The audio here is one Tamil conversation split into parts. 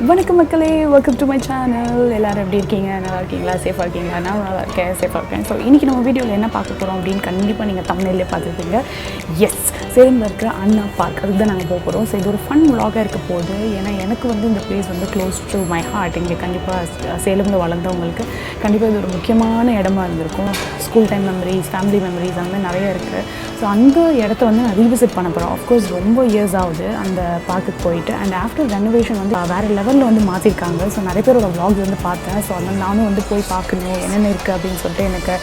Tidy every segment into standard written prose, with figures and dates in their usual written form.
வணக்கம் மக்களே, வெல்கம் டு மை சேனல். எல்லோரும் எப்படி இருக்கீங்க? நல்லா இருக்கீங்களா? சேஃபாக இருக்கீங்களா? நான் நல்லா இருக்கேன், சேஃபாக இருக்கேன். ஸோ இன்றைக்கி நம்ம வீடியோவில் என்ன பார்க்க போகிறோம் அப்படின்னு கண்டிப்பாக நீங்கள் தமிழ்லேயே பார்த்துருப்பீங்க. எஸ், சேலமில் இருக்கிற அண்ணா பார்க், அதுக்கு தான் நாங்கள் போக போகிறோம். ஸோ இது ஒரு ஃபன் விலாகாக இருக்க போகுது. ஏன்னா எனக்கு வந்து இந்த பிளேஸ் வந்து க்ளோஸ் டு மை ஹார்ட். இங்கே கண்டிப்பாக சேலமில் வளர்ந்தவங்களுக்கு கண்டிப்பாக இது ஒரு முக்கியமான இடமா இருந்திருக்கும். School time memories, family memories அந்த மாதிரி நிறைய இருக்குது. ஸோ அந்த இடத்த வந்து நான் ரீவிசிட் பண்ண போகிறோம். ஆஃப்கோர்ஸ் ரொம்ப இயர்ஸ் ஆகுது அந்த பார்க்குக்கு போயிட்டு. அண்ட் ஆஃப்டர் ரெனோவேஷன் வந்து வேறு லெவலில் வந்து மாற்றிருக்காங்க. ஸோ நிறைய பேரோட vlogs வந்து பார்த்தேன். ஸோ அதனால் நானும் வந்து போய் பார்க்கணும் என்னென்ன இருக்குது அப்படின்னு சொல்லிட்டு எனக்கு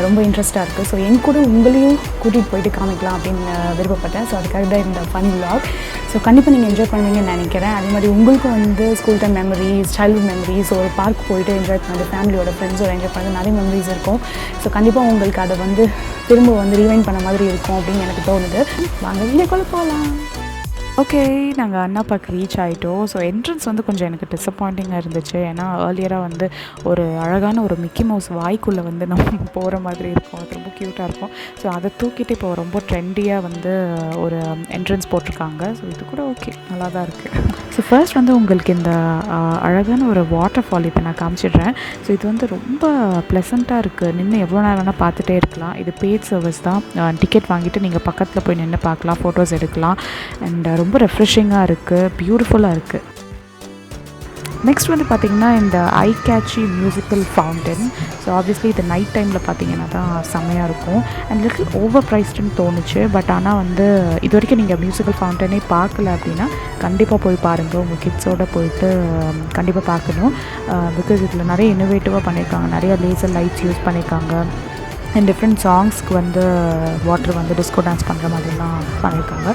ரொம்ப இன்ட்ரெஸ்ட்டாக இருக்குது. ஸோ என் கூட உங்களையும் கூட்டிகிட்டு போயிட்டு காமிக்கலாம் அப்படின்னு விருப்பப்பட்டேன். ஸோ அதுக்காக தான் இந்த ஃபன் vlog. ஸோ கண்டிப்பாக நீங்கள் என்ஜாய் பண்ணுவீங்கன்னு நினைக்கிறேன். அதே மாதிரி உங்களுக்கும் வந்து school time memories, childhood memories, ஒரு பார்க் போயிட்டு என்ஜாய் பண்ணி ஃபேமிலியோட ஃப்ரெண்ட்ஸோட என்ஜாய் பண்ணி நிறைய மெமரிஸ் இருக்கும். ஸோ கண்டிப்பாக உங்களுக்கு அதை வந்து திரும்ப வந்து ரீவைண்ட் பண்ண மாதிரி இருக்கும் அப்படின்னு எனக்கு தோணுது. வாங்க வீடியோக்குள்ள போகலாம். ஓகே, நாங்கள் அண்ணா பார்க் ரீச் ஆகிட்டோம். ஸோ என்ட்ரன்ஸ் வந்து கொஞ்சம் எனக்கு டிசப்பாயிண்டிங்காக இருந்துச்சு. ஏன்னா ஏர்லியராக வந்து ஒரு அழகான ஒரு மிக்கி மவுஸ் வாய்க்குள்ளே வந்து நம்ம போகிற மாதிரி இருக்கும். அது ரொம்ப க்யூட்டாக இருக்கும். ஸோ அதை தூக்கிட்டு இப்போ ரொம்ப ட்ரெண்டியாக வந்து ஒரு என்ட்ரன்ஸ் போட்டிருக்காங்க. ஸோ இது கூட ஓகே, நல்லா தான் இருக்குது. ஸோ ஃபர்ஸ்ட் வந்து உங்களுக்கு இந்த அழகான ஒரு வாட்டர் ஃபால் இதை நான் காமிச்சிடுறேன். ஸோ இது வந்து ரொம்ப ப்ளசண்ட்டாக இருக்குது. நின்று எவ்வளோ நேரம் வேணால் பார்த்துட்டே இருக்கலாம். இது பெய்ட் சர்வீஸ் தான். டிக்கெட் வாங்கிட்டு நீங்கள் பக்கத்தில் போய் நின்று பார்க்கலாம், ஃபோட்டோஸ் எடுக்கலாம். அண்ட் ரொம்ப ரெஃப்ரெஷிங்காக இருக்குது, பியூட்டிஃபுல்லாக இருக்குது. நெக்ஸ்ட் வந்து பார்த்திங்கன்னா இந்த eye catchy musical fountain. So obviously இது நைட் டைமில் பார்த்திங்கன்னா தான் செம்மையாக இருக்கும். அண்ட் லிட்டில் ஓவர் ப்ரைஸ்டுன்னு தோணுச்சு. பட் ஆனால் வந்து இது வரைக்கும் நீங்கள் மியூசிக்கல் ஃபவுண்டனே பார்க்கல அப்படின்னா கண்டிப்பாக போய் பாருங்கள். உங்கள் கிட்ஸோடு போயிட்டு கண்டிப்பாக பார்க்கணும். பிகாஸ் இதில் நிறைய இன்னோவேட்டிவாக பண்ணியிருக்காங்க. நிறைய லேசர் லைட்ஸ் யூஸ் பண்ணியிருக்காங்க. அண்ட் டிஃப்ரெண்ட் சாங்ஸ்க்கு வந்து வாட்டர் வந்து டிஸ்கோ டான்ஸ் பண்ணுற மாதிரிலாம் பண்ணியிருக்காங்க.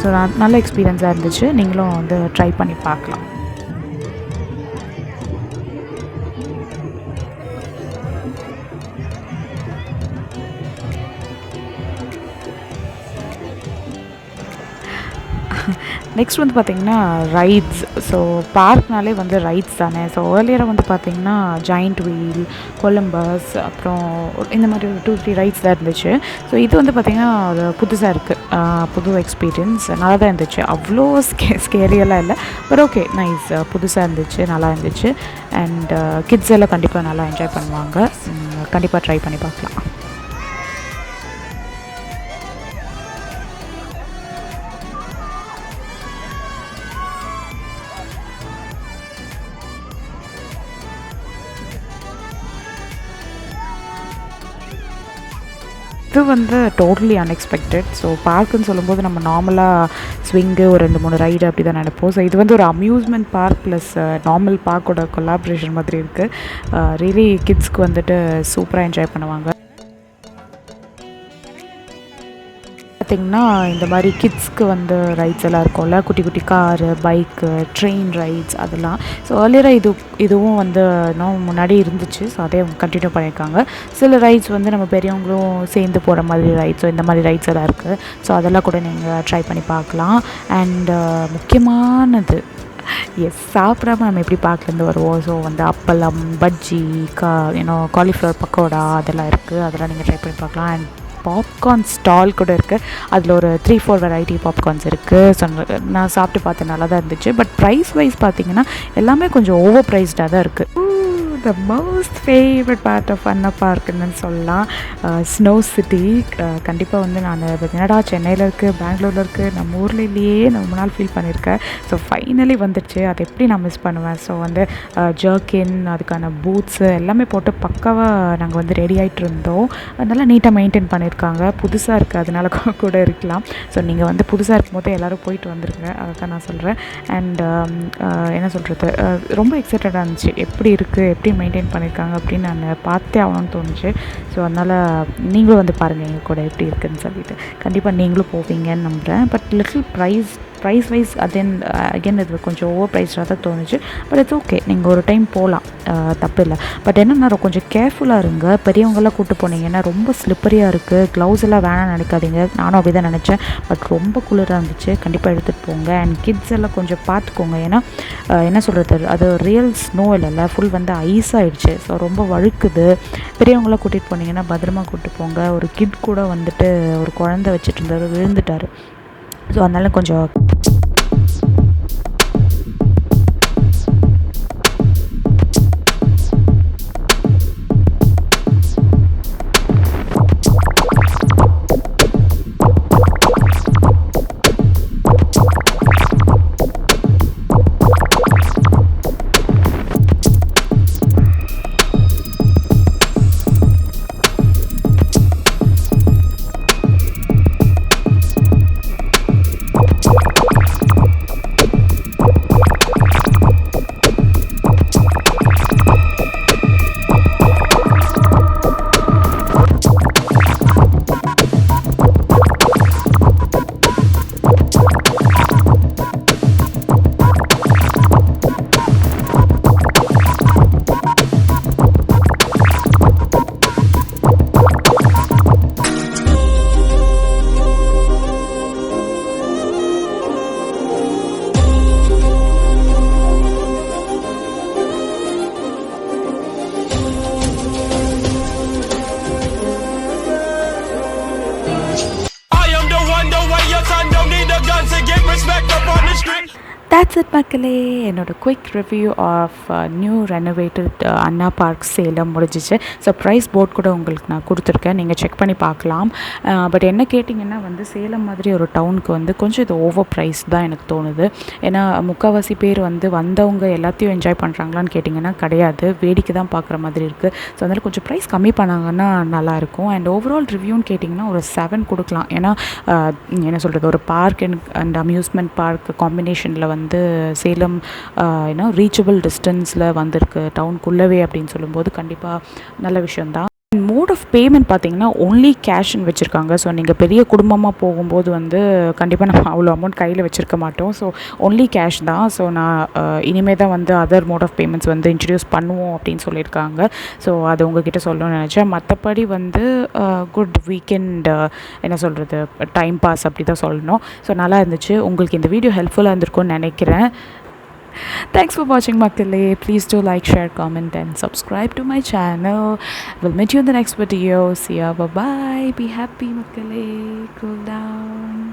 ஸோ நல்ல எக்ஸ்பீரியன்ஸாக இருந்துச்சு. நீங்களும் வந்து ட்ரை பண்ணி பார்க்கலாம். நெக்ஸ்ட் வந்து பார்த்திங்கன்னா ரைட்ஸ். ஸோ பார்க்னாலே வந்து ரைட்ஸ் தானே. ஸோ ஏர்லியராக வந்து பார்த்திங்கன்னா ஜாயிண்ட் வீல், கொலம்பஸ், அப்புறம் இந்த மாதிரி ஒரு 2-3 ரைட்ஸ் தான் இருந்துச்சு. ஸோ இது வந்து பார்த்திங்கன்னா அது புதுசாக இருக்குது. புது எக்ஸ்பீரியன்ஸ் நல்லா தான் இருந்துச்சு. அவ்வளோ ஸ்கேரியெல்லாம் இல்லை, பட் ஓகே, நைஸ், புதுசாக இருந்துச்சு, நல்லா இருந்துச்சு. அண்ட் கிட்ஸ் எல்லாம் கண்டிப்பாக நல்லா என்ஜாய் பண்ணுவாங்க. கண்டிப்பாக ட்ரை பண்ணி பார்க்கலாம். இது வந்து டோட்டலி அன்எக்ஸ்பெக்டட். ஸோ பார்க்குன்னு சொல்லும்போது நம்ம நார்மலாக ஸ்விங்கு, ஒரு 2-3 ரைடு அப்படி தான் நினைப்போம். ஸோ இது வந்து ஒரு அம்யூஸ்மெண்ட் பார்க் ப்ளஸ் நார்மல் பார்க்கோட கொலாபரேஷன் மாதிரி இருக்குது. ரியலி கிட்ஸ்க்கு வந்துட்டு சூப்பராக என்ஜாய் பண்ணுவாங்க. பார்த்திங்கன்னா இந்த மாதிரி கிட்ஸ்க்கு வந்து ரைட்ஸ் எல்லாம் இருக்கும்ல, குட்டி குட்டி காரு, பைக்கு, ட்ரெயின் ரைட்ஸ் அதெல்லாம். ஸோ ஏர்லியராக இதுவும் வந்து இன்னும் முன்னாடி இருந்துச்சு. ஸோ அதே கண்டினியூ பண்ணியிருக்காங்க. சில ரைட்ஸ் வந்து நம்ம பெரியவங்களும் சேர்ந்து போகிற மாதிரி ரைட்ஸ், ஸோ இந்த மாதிரி ரைட்ஸ் எல்லாம் இருக்குது. ஸோ அதெல்லாம் கூட நீங்கள் ட்ரை பண்ணி பார்க்கலாம். அண்ட் முக்கியமானது, சாப்பிடாம நம்ம எப்படி பார்க்கலேருந்து வருவோம். ஸோ வந்து அப்பளம், பஜ்ஜி, காலிஃப்ளவர் பக்கோடா அதெல்லாம் இருக்குது. அதெல்லாம் நீங்கள் ட்ரை பண்ணி பார்க்கலாம். அண்ட் பாப்கார்ன் ஸ்டால் கூட இருக்குது. அதில் ஒரு 3-4 வெரைட்டி பாப்கார்ன்ஸ் இருக்குது. ஸோ நான் சாப்பிட்டு பார்த்தேன், நல்லா தான் இருந்துச்சு. பட் ப்ரைஸ் வைஸ் பார்த்திங்கன்னா எல்லாமே கொஞ்சம் ஓவர் ப்ரைஸ்டாக தான் இருக்குது. The most favourite part of Anna பார்க்குன்னு சொல்லலாம், ஸ்னோ சிட்டி. கண்டிப்பாக வந்து நான் என்னடா சென்னையில் இருக்குது, பெங்களூரில் இருக்குது, நம்ம ஊரில் இல்லையே ரொம்ப நாள் ஃபீல் பண்ணியிருக்கேன். ஸோ ஃபைனலி வந்துடுச்சு. அதை எப்படி நான் மிஸ் பண்ணுவேன். ஸோ வந்து ஜர்க்கின், அதுக்கான பூட்ஸு எல்லாமே போட்டு பக்காவாக நாங்கள் வந்து ரெடி ஆகிட்டு இருந்தோம். அதனால் நீட்டாக மெயின்டைன் பண்ணியிருக்காங்க. புதுசாக இருக்குது, அதனால கூட இருக்கலாம். ஸோ நீங்கள் வந்து புதுசாக இருக்கும்போது எல்லோரும் போயிட்டு வந்துருங்க, அதை தான் நான் சொல்கிறேன். அண்ட் என்ன சொல்கிறது, ரொம்ப எக்ஸைட்டடாக இருந்துச்சு. எப்படி இருக்குது, எப்படி மெயின்டைன் பண்ணியிருக்காங்க அப்படின்னு நான் பார்த்தே ஆகணும்னு தோணுச்சு. ஸோ அதனால் நீங்களும் வந்து பாருங்கள் எங்கள் கூட எப்படி இருக்குதுன்னு சொல்லிட்டு. கண்டிப்பாக நீங்களும் போவீங்கன்னு நம்புகிறேன். But little price wise again இது கொஞ்சம் ஓவர் ப்ரைஸ்டாக தான் தோணுச்சு. பட் இட்ஸ் ஓகே, நீங்கள் ஒரு டைம் போகலாம், தப்பு இல்லை. பட் என்னென்னா கொஞ்சம் கேர்ஃபுல்லாக இருங்க. பெரியவங்களாம் கூப்பிட்டு போனீங்கன்னா ரொம்ப ஸ்லிப்பரியாக இருக்குது. க்ளவுஸ் எல்லாம் வேணாம்னு நினைக்காதீங்க. நானும் அப்படி தான் நினச்சேன். பட் ரொம்ப குளிராக இருந்துச்சு. கண்டிப்பாக எடுத்துகிட்டு போங்க. அண்ட் கிட்ஸ் எல்லாம் கொஞ்சம் பார்த்துக்கோங்க. ஏன்னா என்ன சொல்கிறது, அது ரியல் ஸ்னோ இல்லைல்ல, ஃபுல் வந்து ஐஸ் ஆகிடுச்சு. ஸோ ரொம்ப வழுக்குது. பெரியவங்களாம் கூட்டிகிட்டு போனீங்கன்னா பத்திரமா கூப்பிட்டு போங்க. ஒரு கிட் கூட வந்துட்டு ஒரு குழந்தை வச்சுட்டு இருந்தார், விழுந்துட்டார். ஸோ அதனால் கொஞ்சம் That's it மக்களே. என்னோட quick review of new renovated Anna Park Salem முடிஞ்சிச்சு. ஸோ ப்ரைஸ் போர்ட் கூட உங்களுக்கு நான் கொடுத்துருக்கேன், நீங்கள் செக் பண்ணி பார்க்கலாம். பட் என்ன கேட்டிங்கன்னா வந்து சேலம் மாதிரி ஒரு டவுனுக்கு வந்து கொஞ்சம் இது ஓவர் ப்ரைஸ் தான் எனக்கு தோணுது. ஏன்னா முக்கால்வாசி பேர் வந்து வந்தவங்க எல்லாத்தையும் என்ஜாய் பண்ணுறாங்களான்னு கேட்டிங்கன்னா கிடையாது, வேடிக்கை தான் பார்க்குற மாதிரி இருக்குது. ஸோ அதனால் கொஞ்சம் ப்ரைஸ் கம்மி பண்ணாங்கன்னா நல்லாயிருக்கும். அண்ட் ஓவரால் ரிவ்யூன்னு கேட்டிங்கன்னா ஒரு 7 கொடுக்கலாம். ஏன்னா என்ன சொல்கிறது, ஒரு பார்க் அண்ட் அம்யூஸ்மெண்ட் பார்க் காம்பினேஷனில் வந்து சேலம் ஏன்னா ரீச்சபிள் டிஸ்டன்ஸில் வந்திருக்கு டவுனுக்குள்ளவே அப்படின்னு சொல்லும்போது கண்டிப்பாக நல்ல விஷயந்தான். மோட் ஆஃப் பேமெண்ட் பார்த்திங்கன்னா ஒன்லி கேஷ்ன்னு வச்சுருக்காங்க. ஸோ நீங்கள் பெரிய குடும்பமாக போகும்போது வந்து கண்டிப்பாக நம்ம அவ்வளோ அமௌண்ட் கையில் வச்சுருக்க மாட்டோம். ஸோ ஒன்லி கேஷ் தான். ஸோ நான் இனிமேல் தான் வந்து அதர் மோட் ஆஃப் பேமெண்ட்ஸ் வந்து இன்ட்ரடியூஸ் பண்ணுவோம் அப்படின்னு சொல்லியிருக்காங்க. ஸோ அது உங்ககிட்ட சொல்லணும்னு நினச்சேன். மற்றபடி வந்து குட் வீக்கெண்ட் என்ன சொல்கிறது, டைம் பாஸ் அப்படி தான் சொல்லணும். ஸோ நல்லா இருந்துச்சு. உங்களுக்கு இந்த வீடியோ ஹெல்ப்ஃபுல்லாக இருந்திருக்கும்னு நினைக்கிறேன். Thanks for watching Makkalaeee. Please do like, share, comment and subscribe to my channel. We'll meet you in the next video. See ya. Bye bye. Be happy Makkalaeee. Cool down.